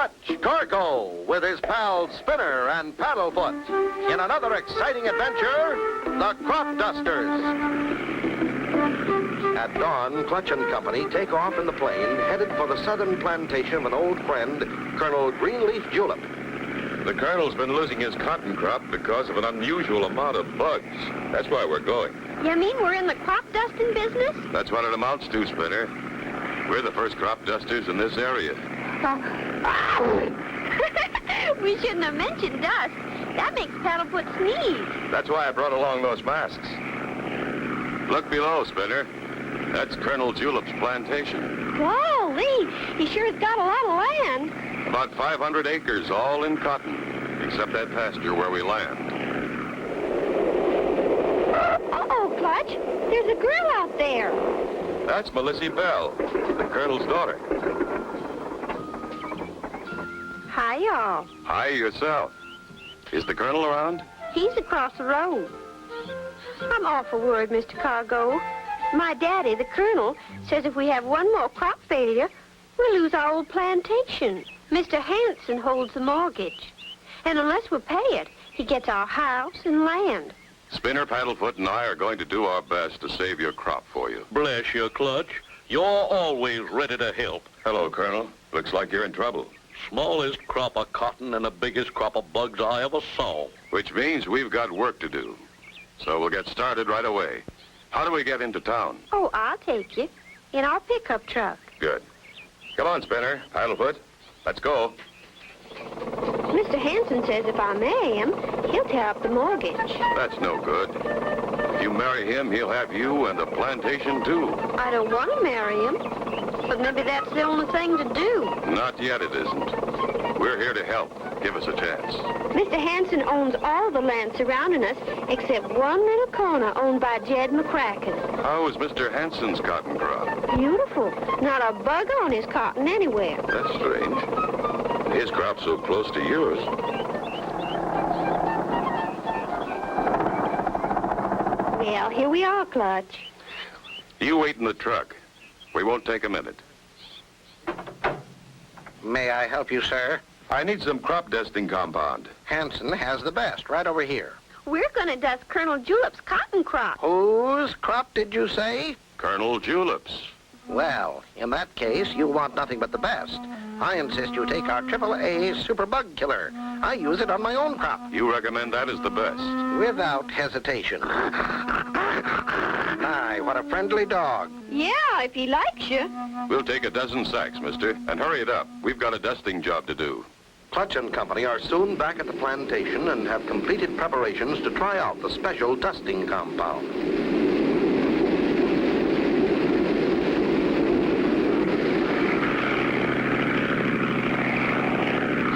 Clutch Cargo with his pals Spinner and Paddlefoot in another exciting adventure, the Crop Dusters. At dawn, Clutch and Company take off in the plane, headed for the southern plantation of an old friend, Colonel Greenleaf Julep. The Colonel's been losing his cotton crop because of an unusual amount of bugs. That's why we're going. You mean we're in the crop dusting business? That's what it amounts to, Spinner. We're the first crop dusters in this area. We shouldn't have mentioned dust. That makes Paddlefoot sneeze. That's why I brought along those masks. Look below, Spinner. That's Colonel Julep's plantation. Golly, he sure has got a lot of land. About 500 acres, all in cotton, except that pasture where we land. Uh-oh, Clutch. There's a girl out there. That's Melissy Bell, the Colonel's daughter. Hi, y'all. Hi, yourself. Is the Colonel around? He's across the road. I'm awful worried, Mr. Cargo. My daddy, the Colonel, says if we have one more crop failure, we'll lose our old plantation. Mr. Hanson holds the mortgage. And unless we pay it, he gets our house and land. Spinner, Paddlefoot, and I are going to do our best to save your crop for you. Bless you, Clutch. You're always ready to help. Hello, Colonel. Looks like you're in trouble. Smallest crop of cotton and the biggest crop of bugs I ever saw. Which means we've got work to do. So we'll get started right away. How do we get into town? Oh, I'll take you. In our pickup truck. Good. Come on, Spinner, Paddlefoot. Let's go. Mr. Hanson says if I marry him, he'll tear up the mortgage. That's no good. If you marry him, he'll have you and the plantation, too. I don't want to marry him, but maybe that's the only thing to do. Not yet, it isn't. We're here to help. Give us a chance. Mr. Hanson owns all the land surrounding us, except one little corner owned by Jed McCracken. How is Mr. Hanson's cotton crop? Beautiful. Not a bug on his cotton anywhere. That's strange. His crop's so close to yours. Well, here we are, Clutch. You wait in the truck. We won't take a minute. May I help you, sir? I need some crop dusting compound. Hanson has the best, right over here. We're going to dust Colonel Julep's cotton crop. Whose crop did you say? Colonel Julep's. Well, in that case, you'll want nothing but the best. I insist you take our AAA Super Bug Killer. I use it on my own crop. You recommend that as the best? Without hesitation. My, what a friendly dog. Yeah, if he likes you. We'll take a dozen sacks, mister, and hurry it up. We've got a dusting job to do. Clutch and Company are soon back at the plantation and have completed preparations to try out the special dusting compound.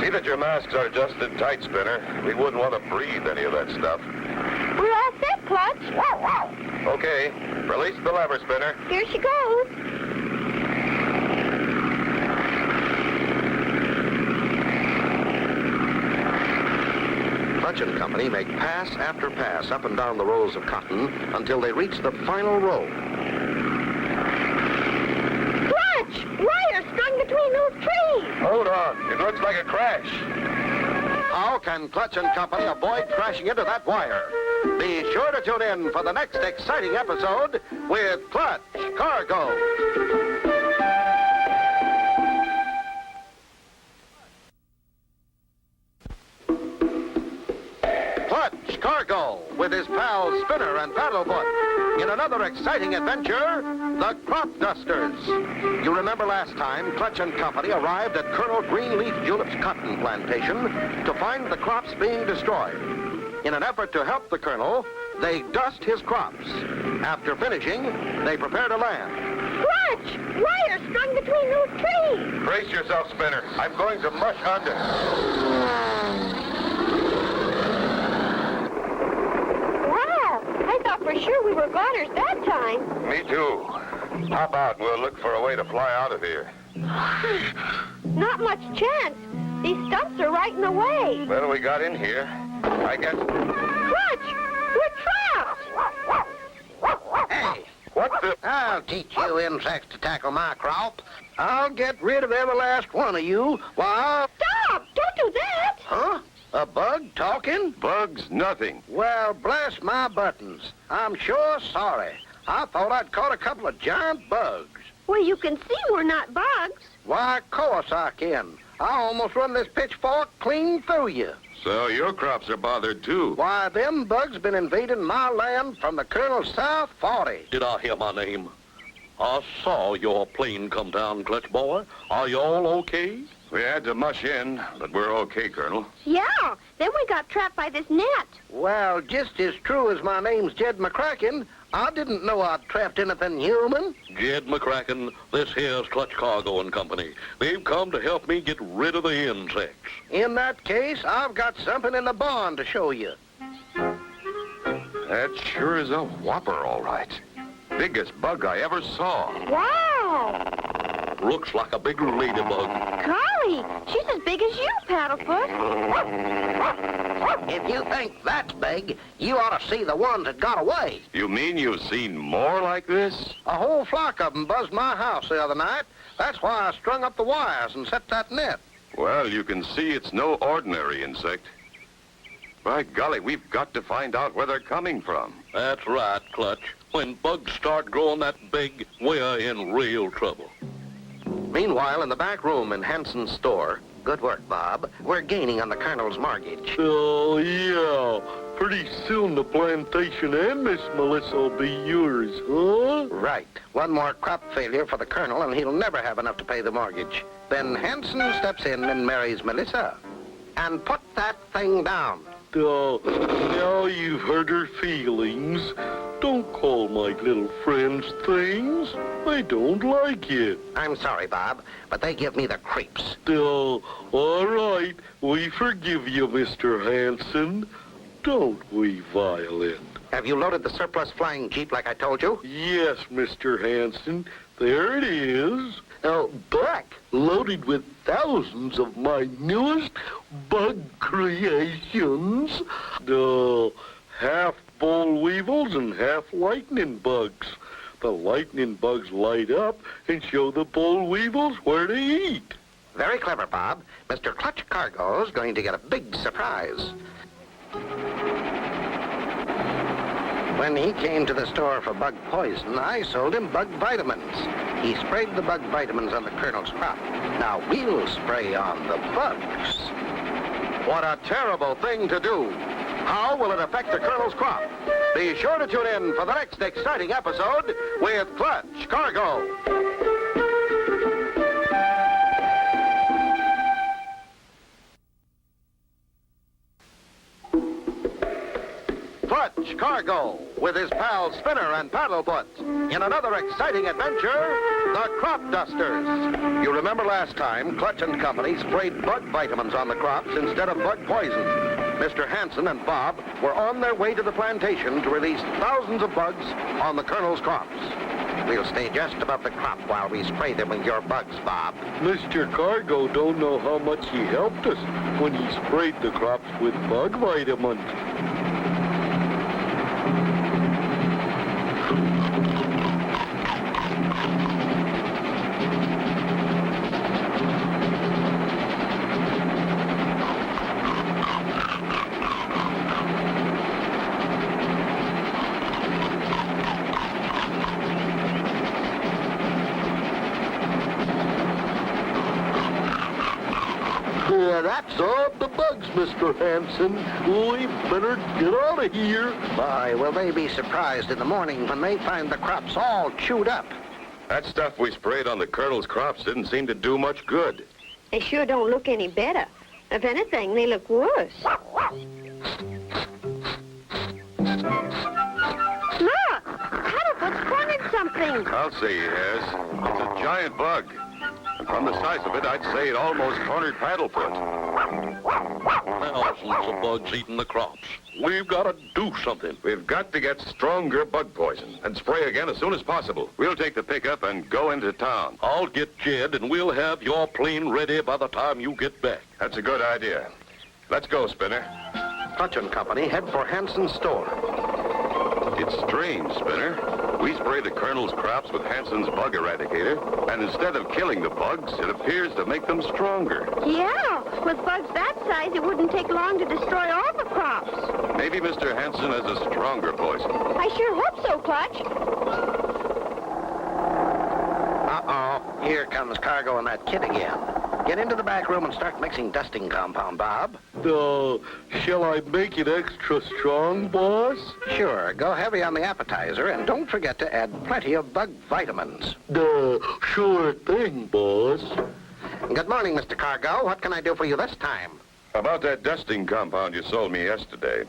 See that your masks are adjusted tight, Spinner. We wouldn't want to breathe any of that stuff. We're all set, Clutch. Okay, release the lever, Spinner. Here she goes. Clutch and Company make pass after pass up and down the rows of cotton until they reach the final row. Clutch! Wire strung between those trees. Hold on. It looks like a crash. How can Clutch and Company avoid crashing into that wire? Be sure to tune in for the next exciting episode with Clutch Cargo. Clutch Cargo with his pals Spinner and Paddlefoot in another exciting adventure, the Crop Dusters. You remember last time Clutch and Company arrived at Colonel Greenleaf Julep's cotton plantation to find the crops being destroyed. In an effort to help the Colonel, they dust his crops. After finishing, they prepare to land. Clutch! Wire strung between those trees. Brace yourself, Spinner. I'm going to mush under. Wow! I thought for sure we were goners that time. Me too. Hop out and we'll look for a way to fly out of here. Not much chance. These stumps are right in the way. Well, we got in here. I guess... Clutch! We're trapped! Hey, What I'll teach you insects to tackle my crop. I'll get rid of every last one of you. Why, Stop! Don't do that! huh? A bug talking? Bugs, nothing. Well, bless my buttons. I'm sure sorry. I thought I'd caught a couple of giant bugs. Well, you can see we're not bugs. Why, of course I can. I almost run this pitchfork clean through you. So your crops are bothered, too. Why, them bugs been invading my land from the Colonel's South 40. Did I hear my name? I saw your plane come down, Clutch Boy. Are you all okay? We had to mush in, but we're okay, Colonel. Yeah, then we got trapped by this net. Well, just as true as my name's Jed McCracken, I didn't know I'd trapped anything human. Jed McCracken, this here's Clutch Cargo and Company. They've come to help me get rid of the insects. In that case, I've got something in the barn to show you. That sure is a whopper, all right. Biggest bug I ever saw. Wow! Looks like a big ladybug. Golly, she's as big as you, Paddlefoot. If you think that's big, you ought to see the ones that got away. You mean you've seen more like this? A whole flock of them buzzed my house the other night. That's why I strung up the wires and set that net. Well, you can see it's no ordinary insect. By golly, we've got to find out where they're coming from. That's right, Clutch. When bugs start growing that big, we're in real trouble. Meanwhile, in the back room in Hanson's store, good work, Bob, we're gaining on the Colonel's mortgage. Oh, yeah. Pretty soon the plantation and Miss Melissa will be yours, huh? Right. One more crop failure for the Colonel, and he'll never have enough to pay the mortgage. Then Hanson steps in and marries Melissa. And put that thing down. Oh, now you've hurt her feelings. Don't call my little friends things. I don't like it. I'm sorry, Bob, but they give me the creeps. Oh, all right. We forgive you, Mr. Hanson. Don't we, Violet? Have you loaded the surplus flying jeep like I told you? Yes, Mr. Hanson. There it is. Black, loaded with thousands of my newest bug creations. Half boll weevils and half lightning bugs. The lightning bugs light up and show the boll weevils where to eat. Very clever, Bob. Mr. Clutch Cargo's going to get a big surprise. When he came to the store for bug poison, I sold him bug vitamins. He sprayed the bug vitamins on the Colonel's crop. Now we'll spray on the bugs. What a terrible thing to do. How will it affect the Colonel's crop? Be sure to tune in for the next exciting episode with Clutch Cargo. Clutch Cargo with his pals Spinner and Paddlefoot in another exciting adventure, the Crop Dusters. You remember last time Clutch and Company sprayed bug vitamins on the crops instead of bug poison. Mr. Hanson and Bob were on their way to the plantation to release thousands of bugs on the Colonel's crops. We'll stay just above the crop while we spray them with your bugs, Bob. Mr. Cargo don't know how much he helped us when he sprayed the crops with bug vitamins. That's all the bugs, Mr. Hanson. We better get out of here. Boy, will they be surprised in the morning when they find the crops all chewed up. That stuff we sprayed on the Colonel's crops didn't seem to do much good. They sure don't look any better. If anything, they look worse. Look! Paddlefoot's pointed something. I'll say he has. It's a giant bug. And from the size of it, I'd say it almost cornered Paddlefoot. Thousands of bugs eating the crops. We've got to do something. We've got to get stronger bug poison and spray again as soon as possible. We'll take the pickup and go into town. I'll get Jed, and we'll have your plane ready by the time you get back. That's a good idea. Let's go, Spinner. Clutch and Company head for Hanson's store. It's strange, Spinner. We spray the Colonel's crops with Hansen's bug eradicator, and instead of killing the bugs, it appears to make them stronger. Yeah, with bugs that size, it wouldn't take long to destroy all the crops. Maybe Mr. Hansen has a stronger poison. I sure hope so, Clutch. Uh-oh. Here comes Cargo and that kid again. Get into the back room and start mixing dusting compound, Bob. Shall I make it extra strong, boss? Sure. Go heavy on the appetizer, and don't forget to add plenty of bug vitamins. Sure thing, boss. Good morning, Mr. Cargo. What can I do for you this time? About that dusting compound you sold me yesterday.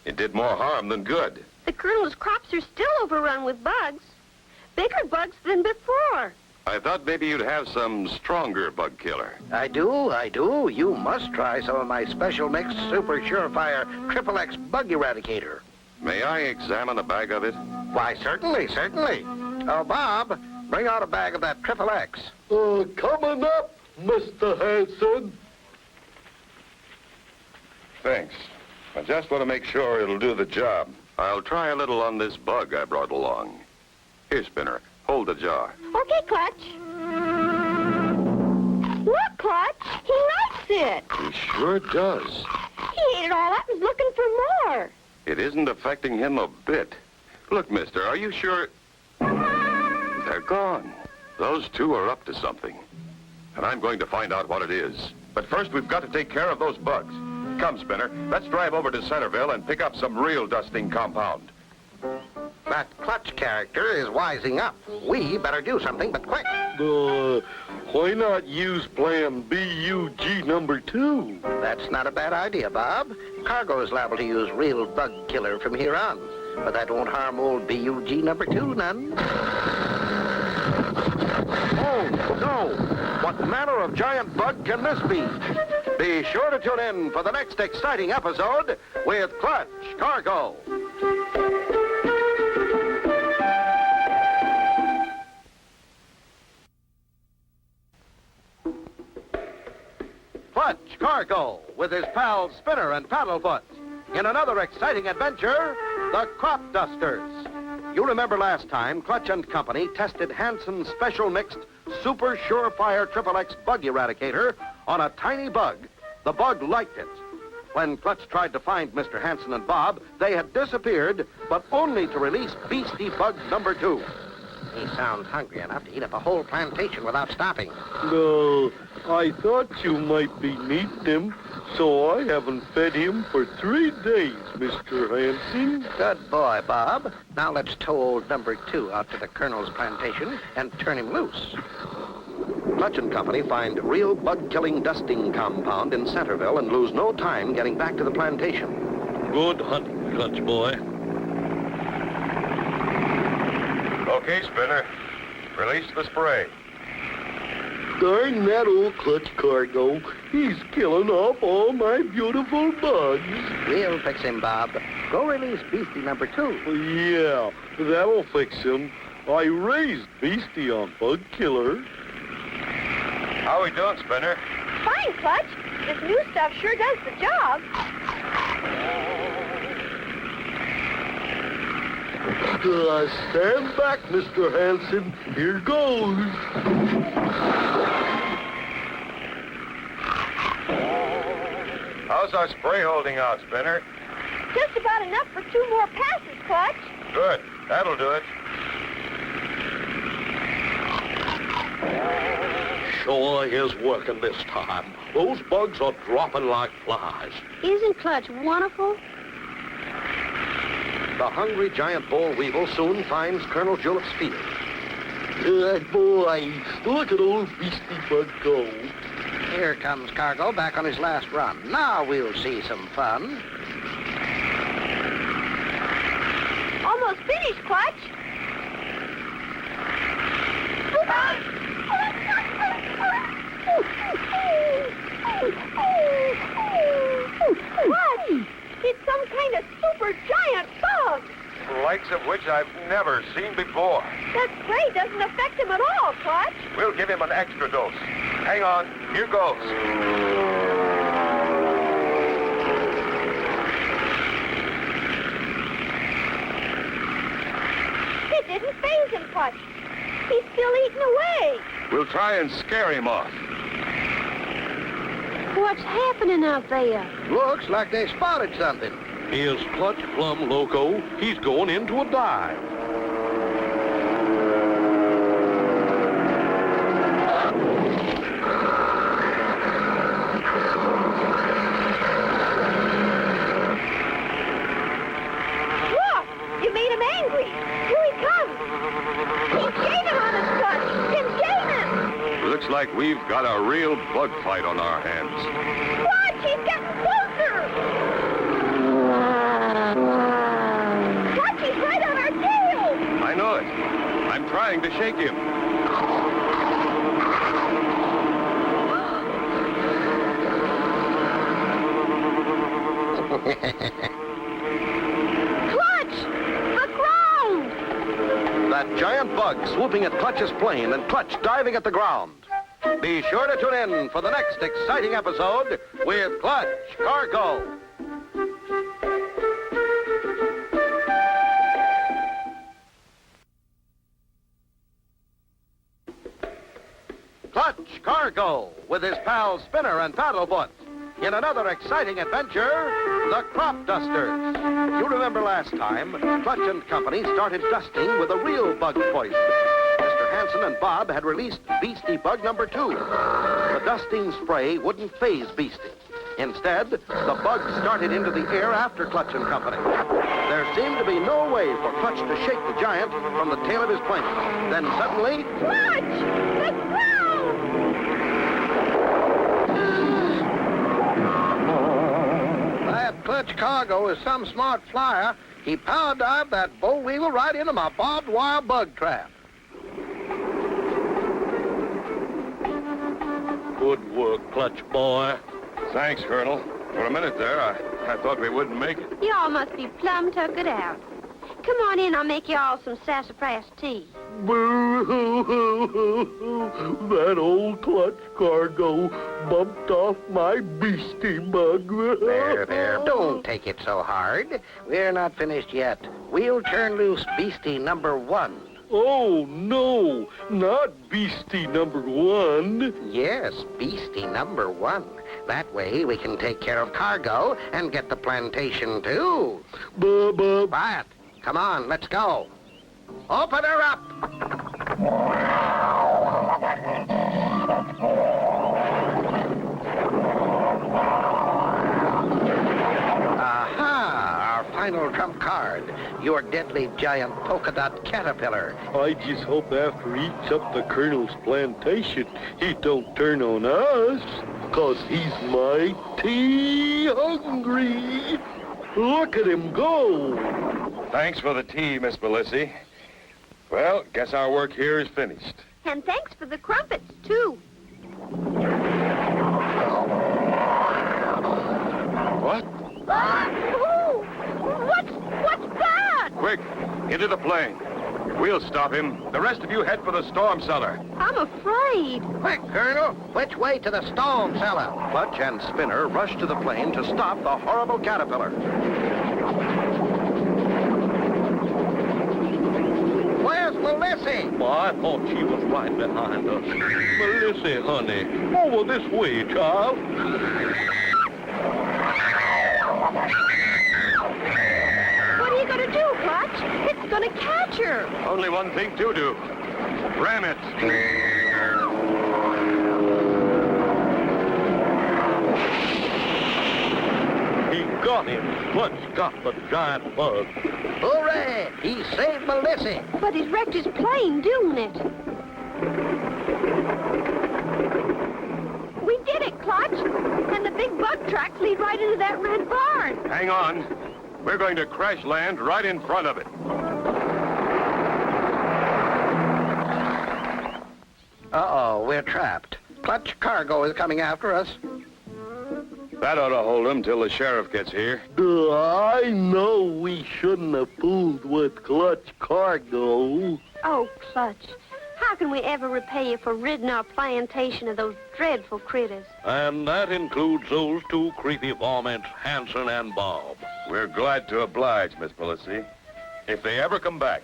It did more harm than good. The Colonel's crops are still overrun with bugs. Bigger bugs than before. I thought maybe you'd have some stronger bug killer. I do. You must try some of my special mixed Super Surefire XXX Bug Eradicator. May I examine a bag of it? Why, certainly. Oh, Bob, bring out a bag of that XXX. Coming up, Mr. Hansen. Thanks. I just want to make sure it'll do the job. I'll try a little on this bug I brought along. Here, Spinner, hold the jar. Okay, Clutch. Look, Clutch, he likes it. He sure does. He ate it all up and is looking for more. It isn't affecting him a bit. Look, mister, are you sure? They're gone. Those two are up to something. And I'm going to find out what it is. But first, we've got to take care of those bugs. Come, Spinner, let's drive over to Centerville and pick up some real dusting compound. That Clutch character is wising up. We better do something, but quick. Why not use Plan BUG number 2? That's not a bad idea, Bob. Cargo is liable to use real bug killer from here on. But that won't harm old BUG number 2 none. Oh, no! What manner of giant bug can this be? Be sure to tune in for the next exciting episode with Clutch Cargo. Clutch Cargo with his pals Spinner and Paddlefoot in another exciting adventure, the Crop Dusters. You remember last time Clutch and Company tested Hansen's special mixed Super Surefire XXX Bug Eradicator on a tiny bug. The bug liked it. When Clutch tried to find Mr. Hansen and Bob, they had disappeared, but only to release Beastie Bug number 2. He sounds hungry enough to eat up a whole plantation without stopping. I thought you might be needing him, so I haven't fed him for 3 days, Mr. Hansen. Good boy, Bob. Now let's tow old number 2 out to the Colonel's plantation and turn him loose. Clutch and Company find real bug-killing dusting compound in Centerville and lose no time getting back to the plantation. Good hunting, Clutch boy. Okay, Spinner. Release the spray. Darn that old Clutch Cargo. He's killing off all my beautiful bugs. We'll fix him, Bob. Go release Beastie number 2. Yeah, that'll fix him. I raised Beastie on bug killer. How we doing, Spinner? Fine, Clutch. This new stuff sure does the job. Stand back, Mr. Hansen. Here goes. How's our spray holding out, Spinner? Just about enough for 2 more passes, Clutch. Good. That'll do it. Sure is working this time. Those bugs are dropping like flies. Isn't Clutch wonderful? The hungry giant boll weevil soon finds Colonel Julep's field. Good boy. Look at old Beastie Bug go. Here comes Cargo back on his last run. Now we'll see some fun. Almost finished, Clutch. Clutch! It's some kind of super giant bug. The likes of which I've never seen before. That spray doesn't affect him at all, Clutch. We'll give him an extra dose. Hang on. Here goes. It didn't phase him, Clutch. He's still eating away. We'll try and scare him off. What's happening out there? Looks like they spotted something. Here's Clutch plumb loco. He's going into a dive. Look! You made him angry. Here he comes. He's gaining on us, Clutch. He's gaining. Looks like we've got a real bug fight on our hands. Clutch, he's getting closer. Clutch, he's right on our tail. I know it. I'm trying to shake him. Clutch! The ground! That giant bug swooping at Clutch's plane and Clutch diving at the ground. Be sure to tune in for the next exciting episode with Clutch Cargo. Clutch Cargo with his pals Spinner and Paddlefoot in another exciting adventure, the Crop Dusters. You remember last time, Clutch and Company started dusting with a real bug poison. Mr. Hanson and Bob had released Beastie Bug number 2. The dusting spray wouldn't phase Beastie. Instead, the bug started into the air after Clutch and Company. There seemed to be no way for Clutch to shake the giant from the tail of his plane. Then suddenly... Clutch! The ground! That Clutch Cargo is some smart flyer. He power dived that boll weevil right into my barbed wire bug trap. Good work, Clutch boy. Thanks, Colonel. For a minute there, I thought we wouldn't make it. Y'all must be plumb tuckered out. Come on in, I'll make y'all some sassafras tea. Boo-hoo-hoo-hoo. That old Clutch Cargo bumped off my beastie bug. There, don't take it so hard. We're not finished yet. We'll turn loose Beastie number 1. Oh, no, not beastie number 1. Yes, Beastie number 1. That way we can take care of Cargo and get the plantation, too. Bub. Quiet. Come on, let's go. Open her up. Aha, our final trump card. Your deadly giant polka dot caterpillar. I just hope after he eats up the Colonel's plantation, he don't turn on us, 'cause he's mighty hungry. Look at him go. Thanks for the tea, Miss Belissi. Well, guess our work here is finished. And thanks for the crumpets, too. What? Oh! What's that? Quick, into the plane. We'll stop him. The rest of you head for the storm cellar. I'm afraid. Quick, Colonel. Which way to the storm cellar? Clutch and Spinner rushed to the plane to stop the horrible caterpillar. Where's Melissy? Well, I thought she was right behind us. Melissy, honey, over this way, child. What are you going to do, Clutch? It's going to catch her. Only one thing to do. Ram it. He got him. Clutch got the giant bug. Hooray! He saved Melissy. But he's wrecked his plane, didn't it? We did it, Clutch. And the big bug tracks lead right into that red barn. Hang on. We're going to crash land right in front of it. Uh-oh, we're trapped. Clutch Cargo is coming after us. That ought to hold him till the sheriff gets here. I know we shouldn't have fooled with Clutch Cargo. Oh, Clutch, how can we ever repay you for ridding our plantation of those dreadful critters? And that includes those two creepy varmints, Hanson and Bob. We're glad to oblige, Miss Belissi. If they ever come back,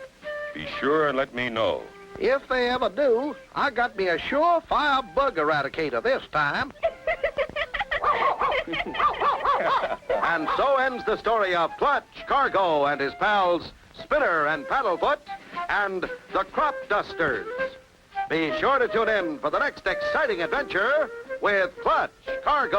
Be sure and let me know. If they ever do, I got me a surefire bug eradicator this time. And so ends the story of Clutch, Cargo, and his pals, Spinner and Paddlefoot, and the Crop Dusters. Be sure to tune in for the next exciting adventure with Clutch, Cargo.